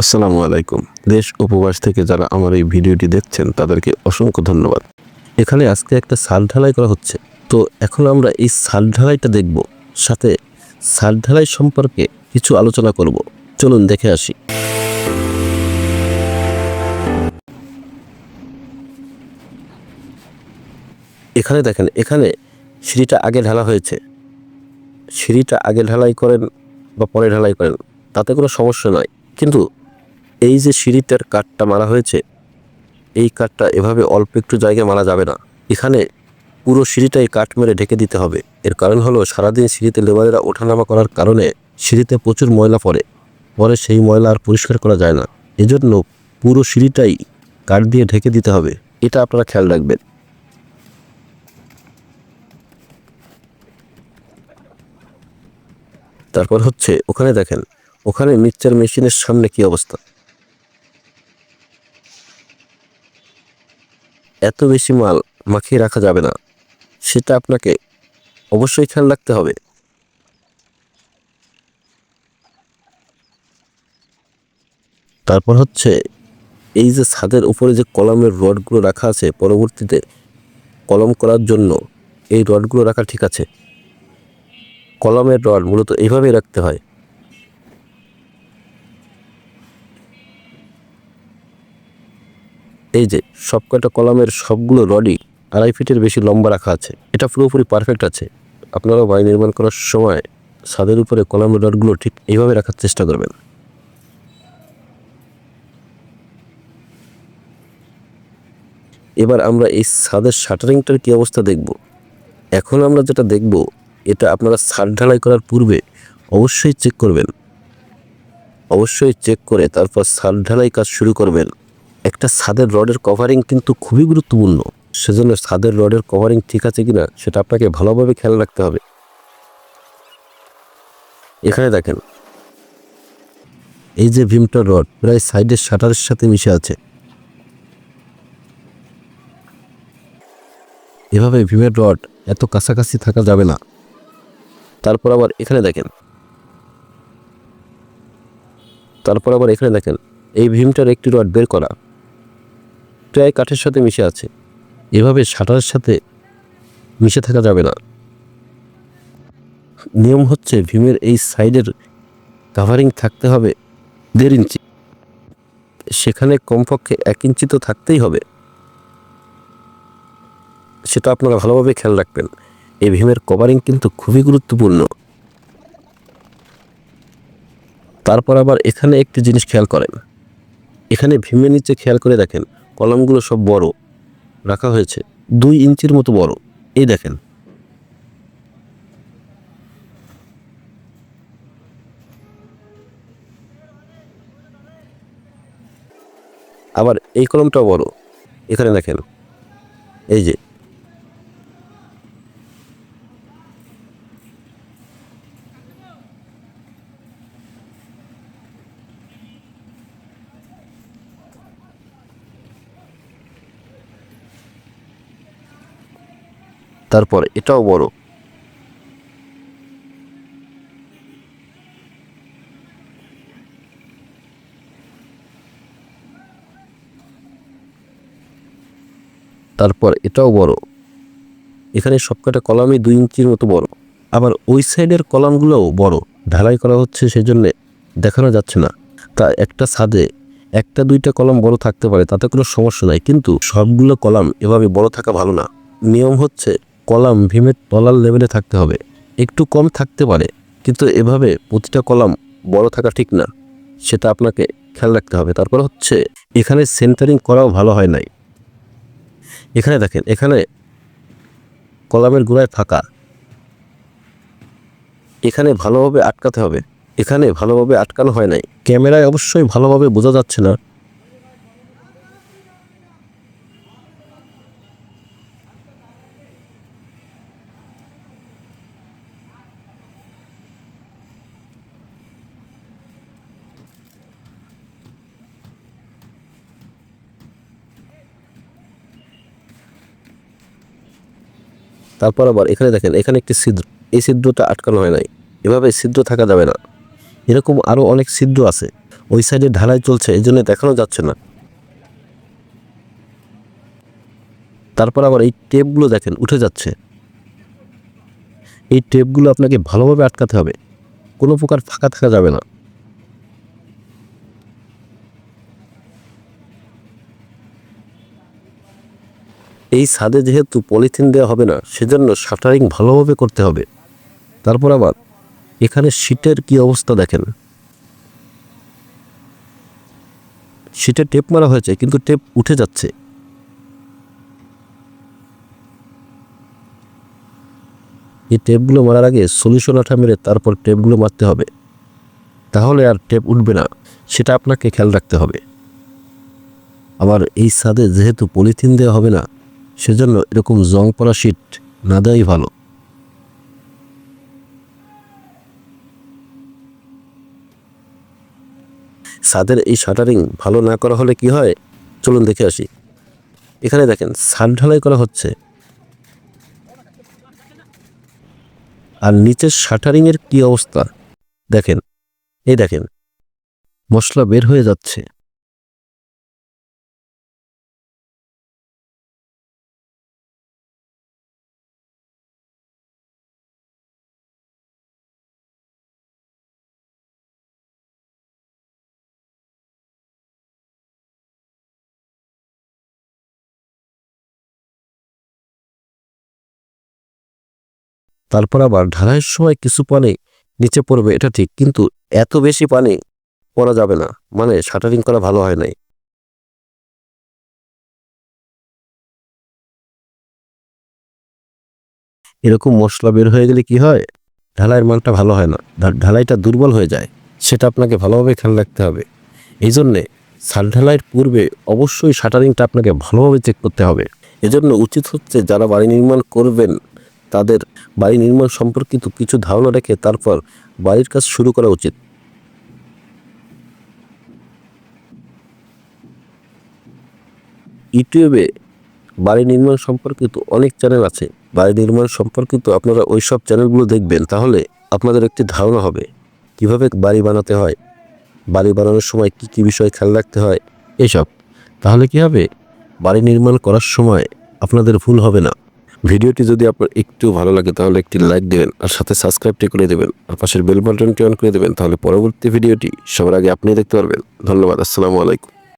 আসসালামু আলাইকুম। দেশ উপবাস থেকে যারা আমার এই ভিডিওটি দেখছেন তাদেরকে অসংখ্য ধন্যবাদ। এখানে আজকে একটা ছাদ ঢালাই করা হচ্ছে। তো এখন আমরা এই ছাদ ঢালাইটা দেখব, সাথে ছাদ ঢালাই সম্পর্কে কিছু আলোচনা করব। চলুন দেখে আসি। এখানে দেখেন, এখানে সিঁড়িটা আগে ঢালা হয়েছে। সিঁড়িটা আগে ঢালাই করেন বা পরে ঢালাই করেন তাতে কোনো সমস্যা নয়, কিন্তু এই যে সিঁড়িটার কাঠটা মারা হয়েছে, এই কাঠটা এভাবে অল্প একটু জায়গায় মারা যাবে না। এখানে পুরো সিঁড়িটাই কাঠ মেরে ঢেকে দিতে হবে। এর কারণ হলো সারাদিন সিঁড়িতে লেবারেরা ওঠানামা করার কারণে সিঁড়িতে প্রচুর ময়লা পরে সেই ময়লা আর পরিষ্কার করা যায় না। এজন্য পুরো সিঁড়িটাই কাঠ দিয়ে ঢেকে দিতে হবে, এটা আপনারা খেয়াল রাখবেন। তারপর হচ্ছে ওখানে দেখেন, ওখানে মিক্সচার মেশিনের সামনে কি অবস্থা। এত বেশি মাল মাখিয়ে রাখা যাবে না, সেটা আপনাকে অবশ্যই খেয়াল রাখতে হবে। তারপর হচ্ছে এই যে ছাদের উপরে যে কলমের রডগুলো রাখা আছে, পরবর্তীতে কলম করার জন্য এই রডগুলো রাখা ঠিক আছে। কলমের রড মূলত এইভাবেই রাখতে হয়। এই যে সবকটা কলমের সবগুলো রডই 2.5 ফিটের বেশি লম্বা রাখা আছে, এটা পুরোপুরি পারফেক্ট আছে। আপনারাও বাড়ি নির্মাণ করার সময় ছাদের উপরে কলমের রডগুলো ঠিক এইভাবে রাখার চেষ্টা করবেন। এবার আমরা এই ছাদের শাটারিংটার কি অবস্থা দেখব। এখন আমরা যেটা দেখব, এটা আপনারা ছাদ ঢালাই করার পূর্বে অবশ্যই চেক করবেন। অবশ্যই চেক করে তারপর ছাদ ঢালাই কাজ শুরু করবেন। একটা ছাদের রডের কভারিং কিন্তু খুবই গুরুত্বপূর্ণ, সেজন্য ছাদের রডের কভারিং ঠিক আছে কিনা সেটা আপনাকে ভালোভাবে খেয়াল রাখতে হবে। এখানে দেখেন, এই যে ভীমটার রড প্রায় সাইডের শাটারের সাথে মিশে আছে। এভাবে ভীমের রড এত কাছাকাছি থাকা যাবে না। তারপর আবার এখানে দেখেন, এই ভীমটার একটি রড বের করা প্রায় কাঠের সাথে মিশে আছে। এভাবে শাটারের সাথে মিশে থাকা যাবে না। নিয়ম হচ্ছে ভীমের এই সাইডের কাভারিং থাকতে হবে 1.5 ইঞ্চি, সেখানে কমপক্ষে 1 ইঞ্চি তো থাকতেই হবে। সেটা আপনারা ভালোভাবে খেয়াল রাখবেন। এই ভীমের কভারিং কিন্তু খুবই গুরুত্বপূর্ণ। তারপর আবার এখানে একটি জিনিস খেয়াল করেন, এখানে ভীমের নিচে খেয়াল করে দেখেন, কলমগুলো সব বড় রাখা হয়েছে, 2 ইঞ্চির মতো বড়। এই দেখেন, আবার এই কলমটাও বড়। এখানে দেখেন, এই যে তারপর এটাও বড়। তারপর এটাও বড়। এখানে সবকটা কলামই 2 ইঞ্চির মতো বড়। আবার ওই সাইডের কলামগুলোও বড়, ঢালাই করা হচ্ছে সেজন্যে দেখানো যাচ্ছে না। তা একটা ছাদে 1-2টা কলাম বড় থাকতে পারে, তাতে কোনো সমস্যা নাই, কিন্তু সবগুলো কলাম এভাবে বড় থাকা ভালো না। নিয়ম হচ্ছে কলাম ভীমের তলার লেভেলে থাকতে হবে। একটু কম থাকতে পারে, কিন্তু এভাবে প্রতিটা কলাম বড় থাকা ঠিক না, সেটা আপনাকে খেয়াল রাখতে হবে। তারপর হচ্ছে এখানে সেন্টারিং করাও ভালো হয় নাই। এখানে দেখেন, এখানে কলামের গোড়ায় ফাঁকা, এখানে ভালোভাবে আটকাতে হবে। এখানে ভালোভাবে আটকানো হয় নাই, ক্যামেরায় অবশ্যই ভালোভাবে বোঝা যাচ্ছে না। তারপর আবার এখানে দেখেন, এখানে একটি ছিদ্র, এই ছিদ্রটা আটকানো হয় নাই। এভাবে ছিদ্র থাকা যাবে না, এরকম আরও অনেক ছিদ্র আছে। ওই সাইডে ঢালাই চলছে, এই জন্য দেখানো যাচ্ছে না। তারপর আবার এই টেপগুলো দেখেন উঠে যাচ্ছে। এই টেপগুলো আপনাকে ভালোভাবে আটকাতে হবে, কোনো প্রকার ফাঁকা থাকা যাবে না। এই ছাদে যেহেতু পলিথিন দেওয়া হবে না, সেজন্য শাটারিং ভালোভাবে করতে হবে। তারপর আবার এখানে শীটের কি অবস্থা দেখেন, শীটে টেপ মারা হয়েছে কিন্তু টেপ উঠে যাচ্ছে। এই টেপগুলো মারার আগে সলিউশন আঠা মেরে তারপর টেপগুলো মারতে হবে, তাহলে আর টেপ উঠবে না, সেটা আপনাকে খেয়াল রাখতে হবে। আবার এই ছাদে যেহেতু পলিথিন দেওয়া হবে না, সেজন্য এরকম জং পড়া শীট না দেওয়াই ভালো। ছাদের এই শাটারিং ভালো না করা হলে কি হয়, চলুন দেখে আসি। এখানে দেখেন ছাদ ঢালাই করা হচ্ছে, আর নিচের শাটারিংয়ের কি অবস্থা দেখেন। এই দেখেন মশলা বের হয়ে যাচ্ছে। তারপর আবার ঢালাইয়ের সময় কিছু পানি নিচে পড়বে, এটা ঠিক, কিন্তু এত বেশি পানি পড়া যাবে না, মানে শাটারিং করা ভালো হয় নাই। এরকম মশলা বের হয়ে গেলে কি হয়, ঢালাইয়ের মানটা ভালো হয় না, ঢালাইটা দুর্বল হয়ে যায়। সেটা আপনাকে ভালোভাবে খেয়াল রাখতে হবে। এই জন্যে ছাদ ঢালাইয়ের পূর্বে অবশ্যই শাটারিংটা আপনাকে ভালোভাবে চেক করতে হবে। এজন্য উচিত হচ্ছে যারা বাড়ি নির্মাণ করবেন তাদের বাড়ি নির্মাণ সম্পর্কিত কিছু ধারণা রেখে তারপর বাড়ির কাজ শুরু করা উচিত। ইউটিউবে বাড়ি নির্মাণ সম্পর্কিত অনেক চ্যানেল আছে। বাড়ি নির্মাণ সম্পর্কিত আপনারা ওই সব চ্যানেলগুলো দেখবেন, তাহলে আপনাদের একটি ধারণা হবে কিভাবে বাড়ি বানাতে হয়, বাড়ি বানানোর সময় কি কি বিষয় খেয়াল রাখতে হয় এসব। তাহলে কি হবে, বাড়ি নির্মাণ করার সময় আপনাদের ভুল হবে না। ভিডিওটি যদি আপনার একটু ভালো লাগে তাহলে একটি লাইক দেবেন, আর সাথে সাবস্ক্রাইবটি করে দেবেন, আর পাশের বেল বাটনটি অন করে দেবেন, তাহলে পরবর্তী ভিডিওটি সবার আগে আপনি দেখতে পারবেন। ধন্যবাদ। আসসালামু আলাইকুম।